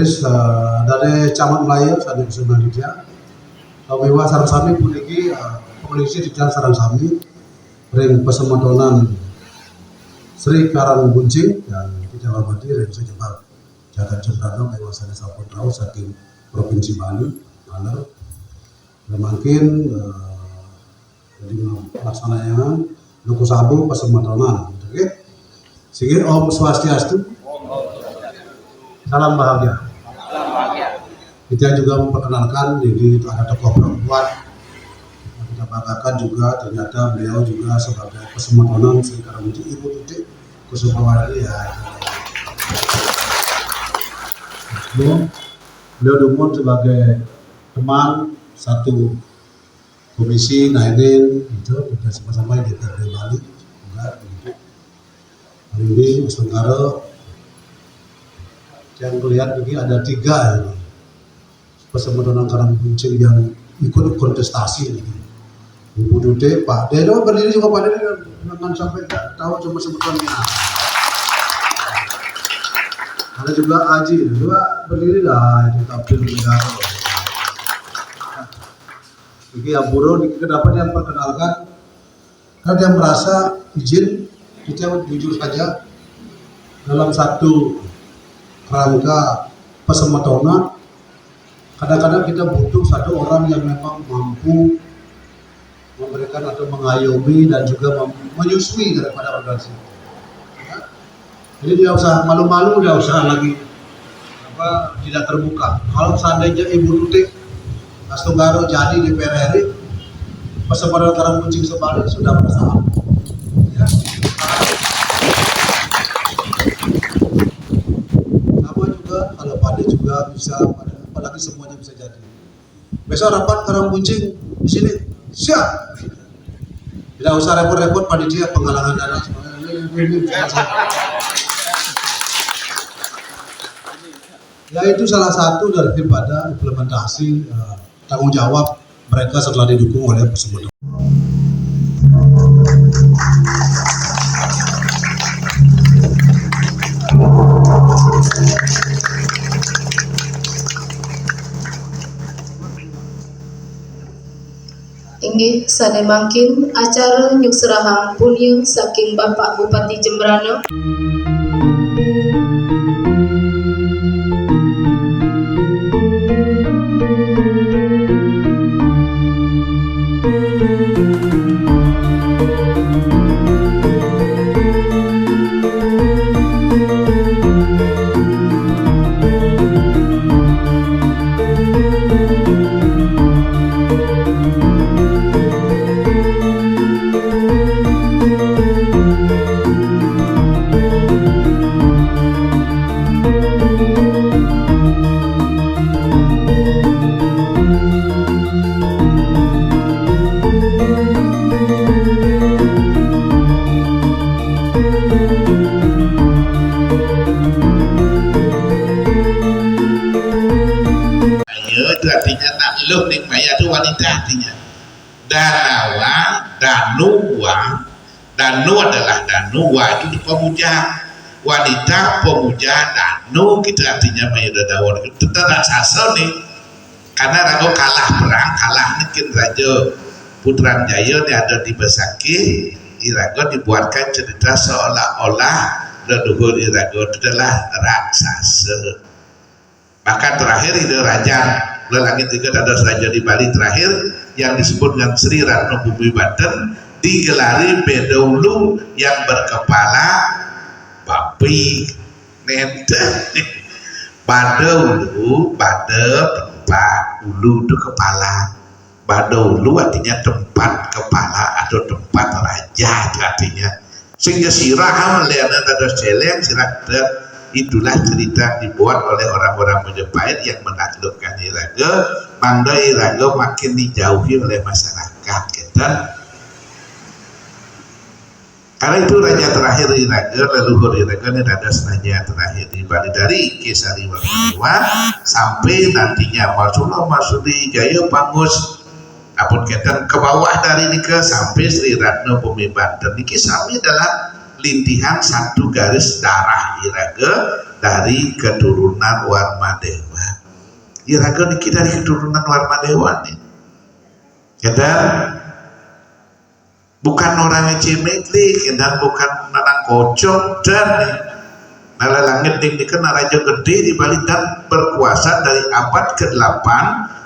Terus dari Camat Melayu Sadi Kusuma Lidya Kawiwa Sarang Sami puniki polisi di Jalan Sarang Sami ring pesematonan Sri Karang Buncing dan Jawa Badi ring sejebak Jagat Cembrano Kawasan Saputrau saking Provinsi Bali Maler mungkin jadi pelaksanaan Luku Sabu pesematonan oke sehingga Om Swastiastu salam bahagia. Kita juga memperkenalkan ini ada tokoh perempuan. Kita banggakan juga ternyata beliau juga sebagai pesematonan Sri Karang Buncing Ibu Tutik Kusumawati ya. Beliau dumur sebagai teman satu komisi Nainin itu kita sama-sama di DPRD Bali juga begitu. Hari ini Mas Tenggara yang melihat ini ada 3 ya. Pesematonan Karang Buncing yang ikut kontestasi ini. Ibu Dude, Pak Dedo berdiri juga Pak Dedo dengan sampai tak tahu cuma sebutannya. Ada juga Aji juga berdiri lah di tampil negara. Ini yang buruh kenapa dia perkenalkan? Karena dia merasa izin kita jujur saja dalam satu rangka pesematonan. Kadang-kadang kita butuh satu orang yang memang mampu memberikan atau mengayomi dan juga menyusui daripada organisasi. Ya. Jadi tidak usah malu-malu, tidak usah lagi tidak terbuka. Kalau seandainya Ibu Tutik Astuggaro jadi di PRRI, pesematonan Karang Buncing Sebali sudah bersama. Ya. Sama juga kalau Pade juga bisa. Apalagi semuanya bisa jadi. Besok rapat Karang Buncing di sini siap. Tidak usah repot-repot panitia penggalangan dana. Ya itu salah satu daripada implementasi tanggung jawab mereka setelah didukung oleh pesematonan. Inggih sane mangkin acara nyuksrahang punya saking Bapak Bupati Jembrana. Loh ning maya itu wanita artinya danawa, danuwa, danu adalah danuwa itu pemuja, wanita pemuja, danu gitu artinya maya danawa itu tidak sasa nih karena rago kalah perang, kalah mungkin Raja Putrajaya ini ada di Besaki irago dibuatkan cerita seolah-olah leluhur irago itu adalah raksasa. Maka terakhir itu raja langit tiga ada raja di Bali terakhir yang disebut dengan Sri Ratno Bumi Banten digelari bedulu yang berkepala babi nente badulu pada tempat ulu itu kepala badulu artinya tempat kepala atau tempat raja itu artinya sehingga sirah melihat ada seleng sirah itulah cerita dibuat oleh orang-orang Majapahit yang menaklukkan Iraga, mangga Iraga makin dijauhi oleh masyarakat kita. Karena itu raja terakhir Iraga, leluhur Iraga ini ada raja terakhir di Bali dari Kesari Warmadewa sampai nantinya Masudi Jaya Pangus apun kita ke bawah dari Nika sampai Sri Ratno Bumi Banten. Niki sami adalah lintihan satu garis darah Iraga dari keturunan Warmadewa. Iraga niki dari keturunan Warmadewa nih. Kita bukan orang yang cemeklik, dan bukan orang kocok dan nala langit ding dikenal raja gede di Bali dan berkuasa dari abad ke-8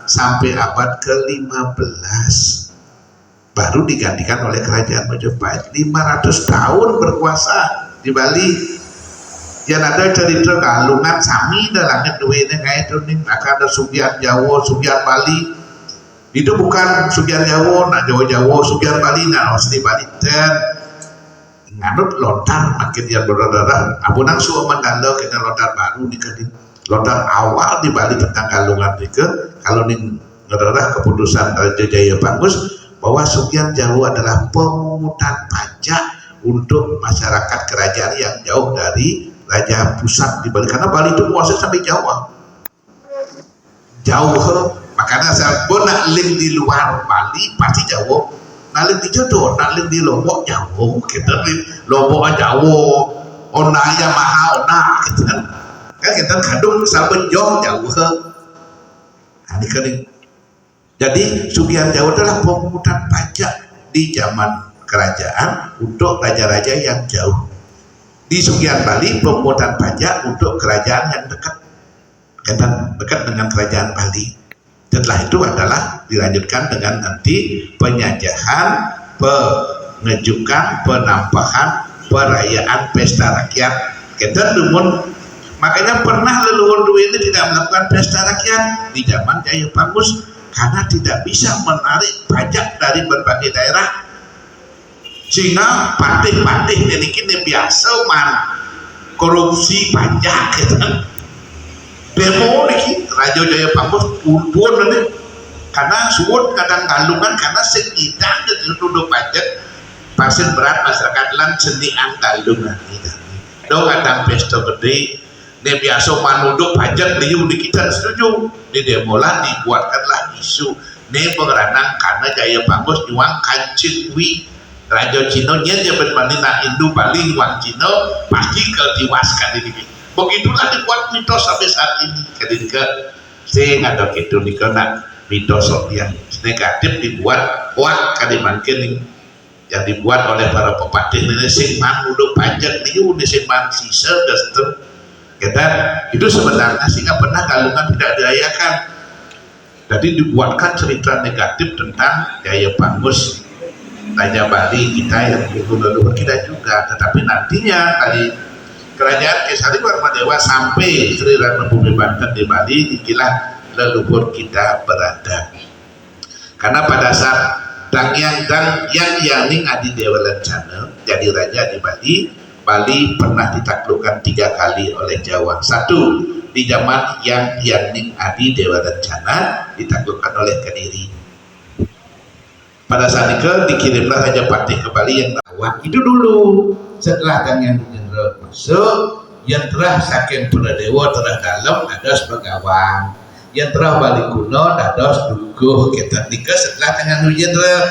sampai abad ke-15. Baru digantikan oleh kerajaan Majapahit. 500 tahun berkuasa di Bali. Yang ada cerita Galungan sami dah langit duitnya kayak itu nih, akan ada Sugian Jawa, Sugian Bali. Itu bukan Sugian Jawa, nak Jawa-Jawa, Sugian Bali, nah asli Bali dan nganut lontar makin yang berdarah. Apunang suwa mandalo kita lontar baru nih kan, lontar awal di Bali tentang Galungan nih kalau nih ngerarah keputusan Raja Jaya Bagus bahwa Sugian Jawa adalah pemungutan pajak untuk masyarakat kerajaan yang jauh dari Raja pusat di Bali, karena Bali itu kuasa sampai Jawa jauh. Makanya saya pun nak link di luar Bali pasti Jawa, nak link di Jodoh, nak link di Lombok Jawa, kita link Lombok Jawa, onaya mahal, nah kita kan kita kadung saben jauh Jawa. Nah, ini kan. Jadi Sugian Jawa adalah pemungutan pajak di zaman kerajaan untuk raja-raja yang jauh. Di Sugian Bali pemungutan pajak untuk kerajaan yang dekat dengan kerajaan Bali. Setelah itu adalah dilanjutkan dengan nanti penyajahan, pengejukan, penampahan, perayaan pesta rakyat. Kita dumun, makanya pernah leluhur dua ini tidak melakukan pesta rakyat di zaman Jaya Bagus karena tidak bisa menarik pajak dari berbagai daerah, sehingga patih-patih ini kini biasa man korupsi pajak gitu. Demo nih Raja Jaya Bagus pun nih karena suwut kadang Galungan karena sekitar dituduh pajak pasir berat masyarakat lan senian Galungan gitu. Dong ada pesta gede nih biasa manuduk pajak di kita setuju di demo lah dibuatkanlah isu nih pengeranang karena Jaya Bagus nyuang kancing wi Raja Cina nya jabat mandi nak Hindu Bali nyuang Cina pasti ketiwaskan ini. Begitulah dibuat mitos sampai saat ini. Ketika saya nggak gitu nih karena mitos yang negatif dibuat kuat kadimankin yang dibuat oleh para pepatih ini sing manuduk pajak ini udah sing man sisa daster kita itu sebenarnya sehingga pernah Galungan tidak dirayakan. Jadi dibuatkan cerita negatif tentang Jaya Bagus Raja Bali kita yang leluhur kita juga, tetapi nantinya dari kerajaan Kesari Warmadewa sampai Sri Ratna Bumi Banten di Bali dikilah leluhur kita berada. Karena pada saat yang Yaning Adi Dewa Lencana jadi raja di Bali, Bali pernah ditaklukkan 3 kali oleh Jawa. 1 di zaman yang Yaning Adi Dewa Lencana ditaklukkan oleh Kediri. Pada saat itu dikirimlah Raja Patih ke Bali yang rawat itu dulu. Setelah yang jenderal masuk, yang terah saking Pradewa terah dalam ada sebagawang, yang terah Bali kuno ada dukuh kita nikah setelah dengan jenderal.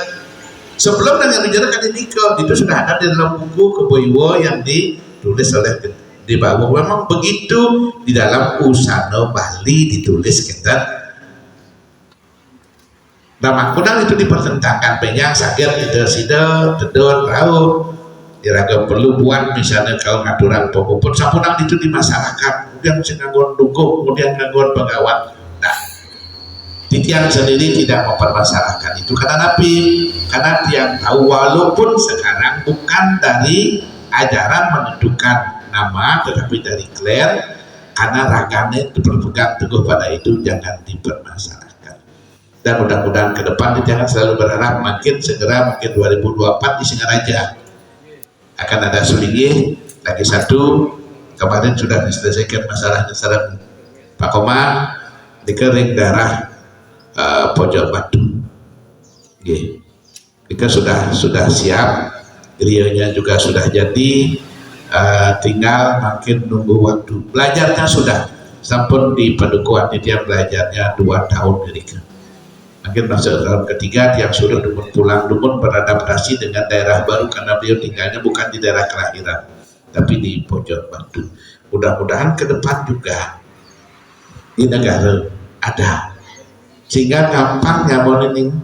Sebelum dengan jenderal kan nikah itu sudah ada di dalam buku Keboiwo yang ditulis oleh di bawah. Memang begitu di dalam Usana Bali ditulis kita. Nama kudang itu dipertentangkan penyang sakit tidak sida tedon raut diraga perlu buat misalnya kalau ngaturan pokok sapunang itu di masyarakat kemudian nganggon dukung kemudian nganggon pegawat. Nah tiang sendiri tidak mempermasalahkan itu karena nabi karena tiang tahu walaupun sekarang bukan dari ajaran menentukan nama tetapi dari kler karena raganya berpegang teguh pada itu jangan dipermasalahkan. Dan mudah-mudahan ke depan jangan selalu berharap makin segera mungkin 2024 di Singaraja akan ada Sulingi lagi 1 kemarin sudah diselesaikan masalahnya sarang Pak Komar di kering darah pojok batu. Kita sudah siap, grionya juga sudah jadi, tinggal makin nunggu waktu. Belajarnya sudah sampun di pendukuhan dia belajarnya 2 tahun dari mungkin masuk tahun ketiga yang sudah dumun pulang dumun beradaptasi dengan daerah baru karena beliau tinggalnya bukan di daerah kelahiran tapi di pojok batu. mudah-mudahan ke depan juga di negara ada, sehingga gampang nyamon ini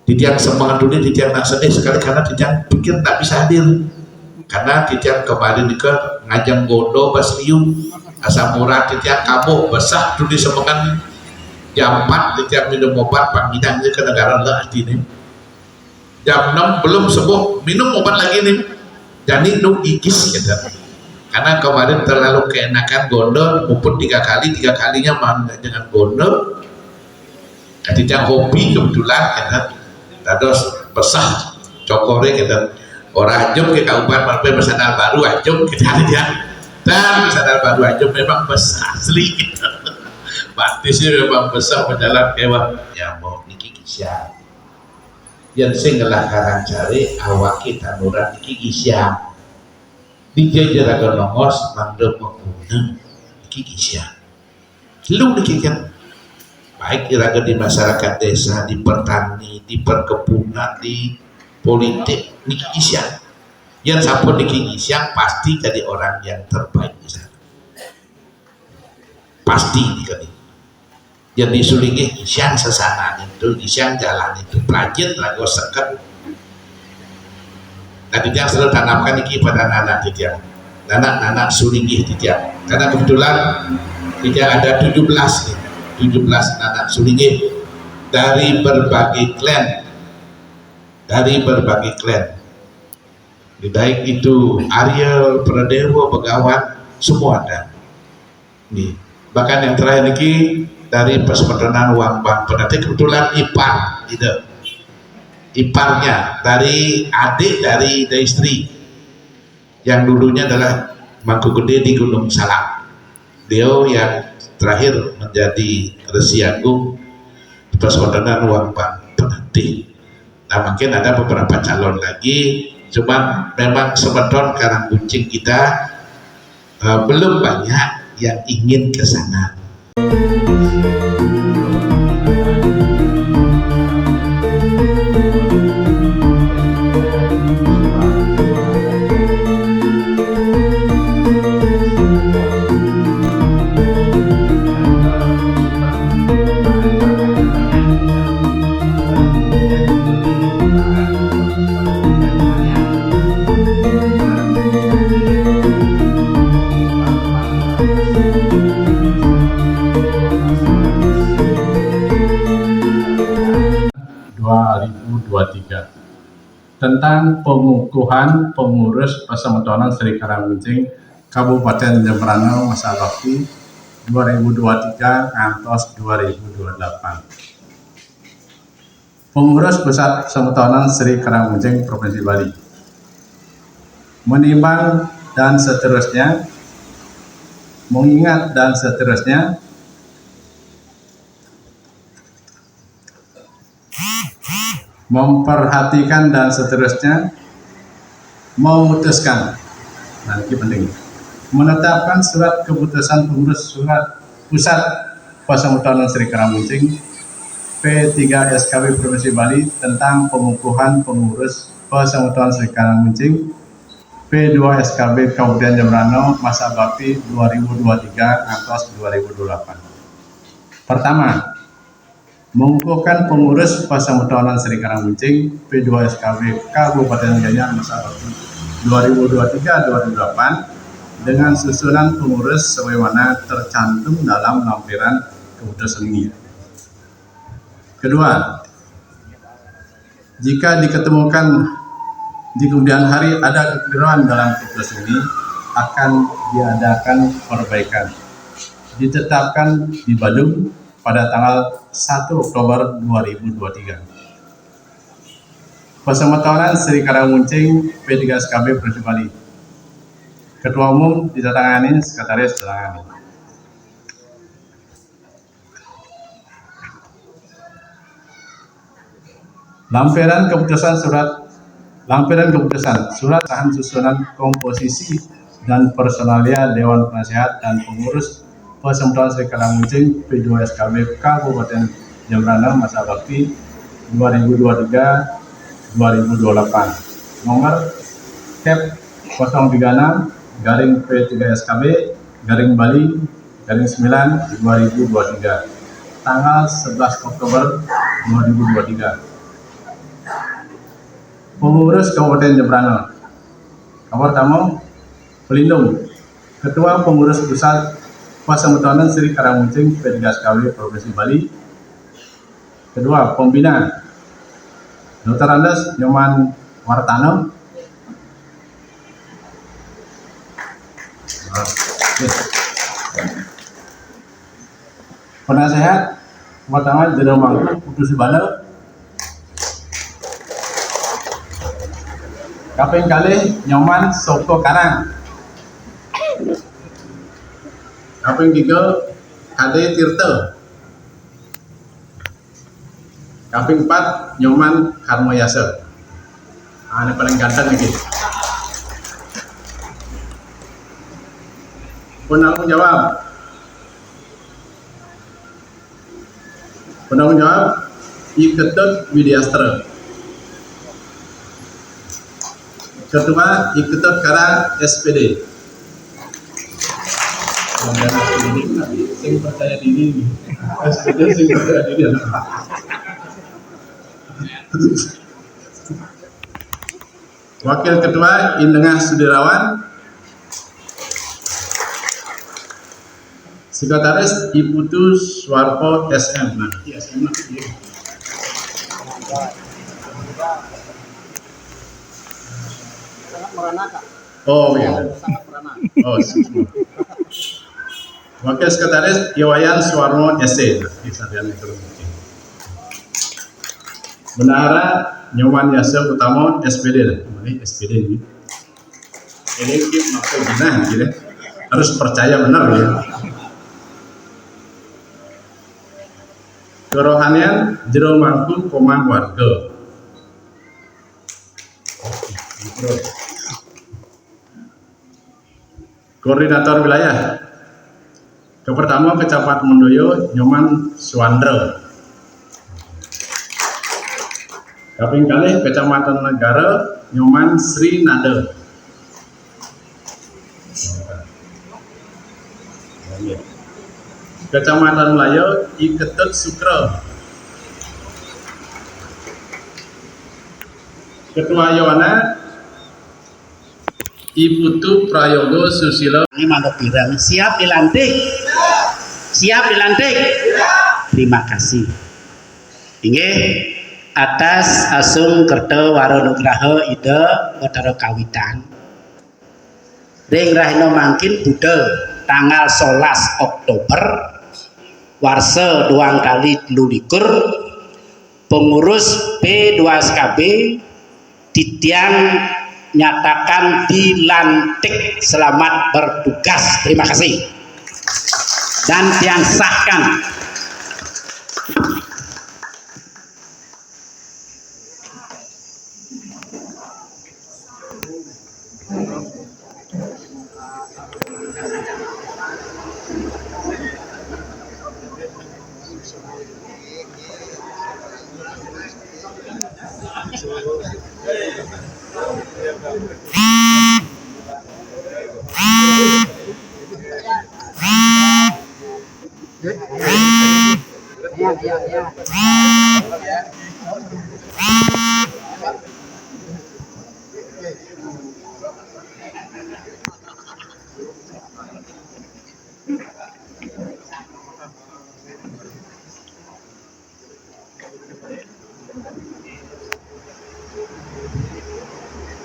Titiang semangat dunia, Titiang nak sedih sekali karena Titiang pikir tak bisa hadir, karena Titiang kemarin ke ngajang gondo baslium asam murah, Titiang kamu besar dunia semangat jam 4 Titiang minum obat panggilannya ke negara lah ini, jam 6 belum sembuh minum obat lagi nih, jadi nu ikis gitu. Karena kemarin terlalu keenakan gondo, mumpun 3 kalinya mana dengan gondo, ketika hobi kebetulan kita terus besar cokore kita orang ajum ke kabupaten Marpe Besadar Baru ajum kita dia, dan Besadar Baru ajum memang besar asli, batisnya memang besar berjalan kewa, ya mau niki kisah, yang singgalah karang cari awak kita nurut niki kisah. Dijajarakan nongos mandem mengguna kikisya lu dikikan baik iraga di masyarakat desa, di pertani, di perkebunan, di politik kikisya yang sampun kikisya pasti jadi orang yang terbaik di sana, pasti dikali yang disulingi kisya sesana itu, kisya jalan itu pelajin lagu seket. Nah, Titiang selalu tanamkan ini pada anak Titiang, anak sulinggih Titiang, karena kebetulan Titiang ada 17 anak sulinggih dari berbagai klan, baik itu Ariel, Pradewo, Begawan, semua ada. Nih, bahkan yang terakhir ini dari Persaudaraan Uang Bank Penati, kebetulan ipar gitu. Iparnya dari adik dari istri yang dulunya adalah Mangku Gede di Gunung Salak, dia yang terakhir menjadi Resi Agung Persaudaraan Uang Bank Penati. Nah, mungkin ada beberapa calon lagi, cuman memang semeton Karang Kuncing kita belum banyak yang ingin ke sana. Tentang pengukuhan pengurus Persaudaraan Sri Karang Kuncing Kabupaten Jembrana masa bakti 2023 ngantos 2028. Pengurus Pusat Persaudaraan Sri Karang Kuncing Provinsi Bali menimbang dan seterusnya, mengingat dan seterusnya, memperhatikan dan seterusnya, memutuskan, nanti penting, menetapkan surat keputusan pengurus surat Pusat Persaudaraan Sri Karang Kuncing P3 SKB Provinsi Bali tentang pengukuhan pengurus Persaudaraan Sri Karang Kuncing P2 SKB Kabupaten Jembrana masa bakti 2023 atau 2028. Pertama, mengukuhkan pengurus Persaudaraan Sri Karang Kuncing P2 SKB Kabupaten Gianyar masa bakti 2023-2028 dengan susunan pengurus sebagaimana tercantum dalam lampiran keputusan ini. Kedua, jika diketemukan di kemudian hari ada kekeliruan dalam keputusan ini, akan diadakan perbaikan. Ditetapkan di Badung pada tanggal 1 Oktober 2023. Persaudaraan Sri Karang Kuncing P3 SKB Provinsi Bali. Ketua Umum ditandatangani, Sekretaris ditandatangani. Lampiran keputusan surat tahan susunan komposisi dan personalia Dewan Penasehat dan Pengurus Persaudaraan Sri Karang Kuncing P2 SKB Kabupaten Jembrana masa bakti 2023-2028 nomor Kep 036 garing P3 SKB Bali 9 2023 tanggal 11 Oktober 2023. Pengurus Kabupaten Jembrana. Nomor pertama, pelindung Ketua Pengurus Pusat Pasamutanan Sri Karamuncing P3SKW Provinsi Bali. Kedua, pembina Dr. Andes Nyoman Wartano. Penasehat pertama Jenderal Mangku Putus Bana. Kaping kali Nyoman Soko Karang. Kaping tiga Ade Tirta. Kaping 4 Nyoman Harmoyasa. Ini paling ganteng lagi. Penanggung jawab Iketut Widyastra. Ketua Iketut Karang SPD. Sing percaya diri SPD sing percaya diri. Wakil Ketua Indengah Sudirawan. Sekretaris Iputu Swarpo SM. Nah, SM nanti. Oh iya. Oh, Wakil Sekretaris Iwayan Suwarno SC. Bendahara Nyoman Yasir Utama SPD. SPD ini. Ini maksudnya gitu. Harus percaya benar ya. Kerohanian Jero Mangku Komang Warga. Koordinator wilayah. Pertama Kecamatan Mendoyo Nyoman Suwandra. Kaping kali Kecamatan Negara Nyoman Sri Nada. Kecamatan Melayu Iketut Sukra. Ketua Yowana Iputu Prayogo Susilo. Ini mandok pirang siap dilantik. Siap dilantik. Terima kasih. Inggih atas asung kerto waronugraha ide Watara Kawitan. Ring rahina mangkin Buddha tanggal 11 Oktober warsa 2 kali 23 pengurus P2SKB Titian nyatakan dilantik, selamat bertugas, terima kasih, dan tiang sahkan.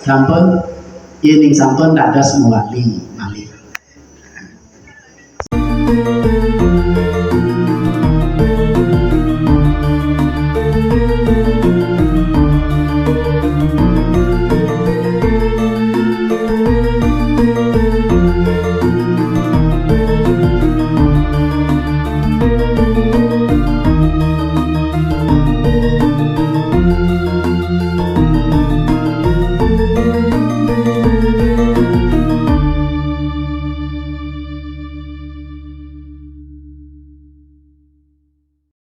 Sampun, ini sampun ada semua wali.